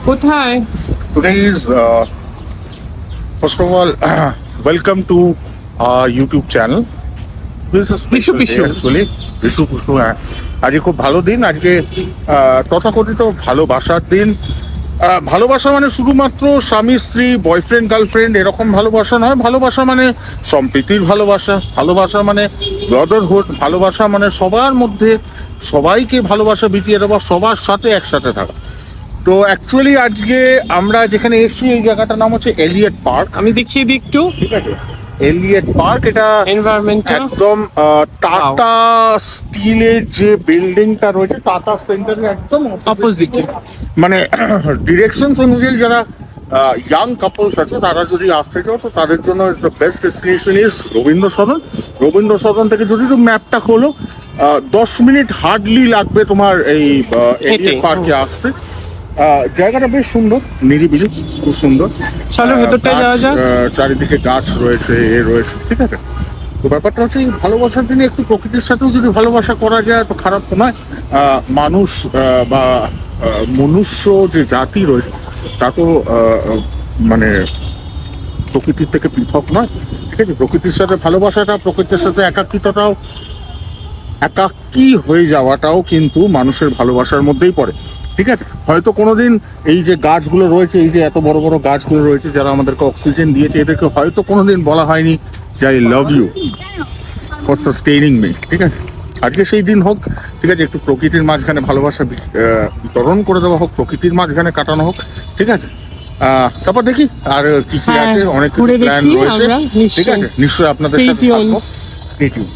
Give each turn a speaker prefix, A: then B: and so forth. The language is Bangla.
A: কোথায়?
B: Today is, first of all, welcome to our YouTube channel. This is a special day actually. Bishu Pushu, হ্যাঁ। আজকে খুব ভালো দিন। আজকে তথাকথিত ভালোবাসার দিন। ভালোবাসা মানে শুধুমাত্র স্বামী স্ত্রী, বয়ফ্রেন্ড গার্লফ্রেন্ড এরকম ভালোবাসা নয়। ভালোবাসা মানে সম্প্রীতির ভালোবাসা, ভালোবাসা মানে ব্রাদারহুড, ভালোবাসা মানে সবার মধ্যে সবাইকে ভালোবাসা বিতিয়ে দেওয়া, সবার সাথে একসাথে থাকা। তো অ্যাকচুয়ালি আজকে আমরা যেখানে এসেছি এই জায়গাটার নাম হচ্ছে এলিয়ট পার্ক।
A: আমি দেখিয়ে দিই একটু
B: ঠিক আছে, এলিয়ট পার্ক। এটা
A: এনভায়রনমেন্টটা
B: একদম টাটা স্টিলের যে বিল্ডিংটা রয়েছে টাটা সেন্টারের একদম
A: অপোজিটে।
B: মানে ডিরেকশনস অনুযায়ী যারা ইয়াং কাপলস আছে তারা যদি আসতে চাও তো তাদের জন্য the best destination is Rabindra Sadan. Rabindra Sadan থেকে যদি তুমি ম্যাপটা খোলো 10 মিনিট হার্ডলি লাগবে তোমার এই এলিয়ট পার্কে আসতে। জায়গাটা বেশ সুন্দর, নিরিবিলি, খুব সুন্দর।
A: চলো ভেতরটায় যাওয়া যাক।
B: চারিদিকে গাছ রয়েছে, রয়েছে, ঠিক আছে। তো ব্যাপারটা হচ্ছে ভালোবাসার দিনে একটু প্রকৃতির সাথেও যদি ভালোবাসা করা যায় তো খারাপ তো নয়। মানুষ বা মনুষ্য যে জাতি রয়েছে তা তো মানে প্রকৃতির থেকে পৃথক নয়, ঠিক আছে। প্রকৃতির সাথে ভালোবাসাটা, প্রকৃতির সাথে একাকিত্বটাও, একাকী হয়ে যাওয়াটাও কিন্তু মানুষের ভালোবাসার মধ্যেই পড়ে, ঠিক আছে। হয়তো কোনোদিন এই যে গাছগুলো রয়েছে, এই যে এত বড় বড় গাছগুলো রয়েছে যারা আমাদেরকে অক্সিজেন দিয়েছে, এদেরকে হয়তো কোনোদিন বলা হয়নি যে I love you for sustaining me, ঠিক আছে। আজকে সেই দিন হোক, ঠিক আছে। একটু প্রকৃতির মাঝখানে ভালোবাসা বিতরণ করে দেওয়া হোক, প্রকৃতির মাঝখানে কাটানো হোক, ঠিক আছে। তারপর দেখি আর কি কি আছে, অনেক কিছু প্ল্যান রয়েছে, ঠিক আছে। নিশ্চয়ই আপনাদের সাথে থাকবো। Stay tuned.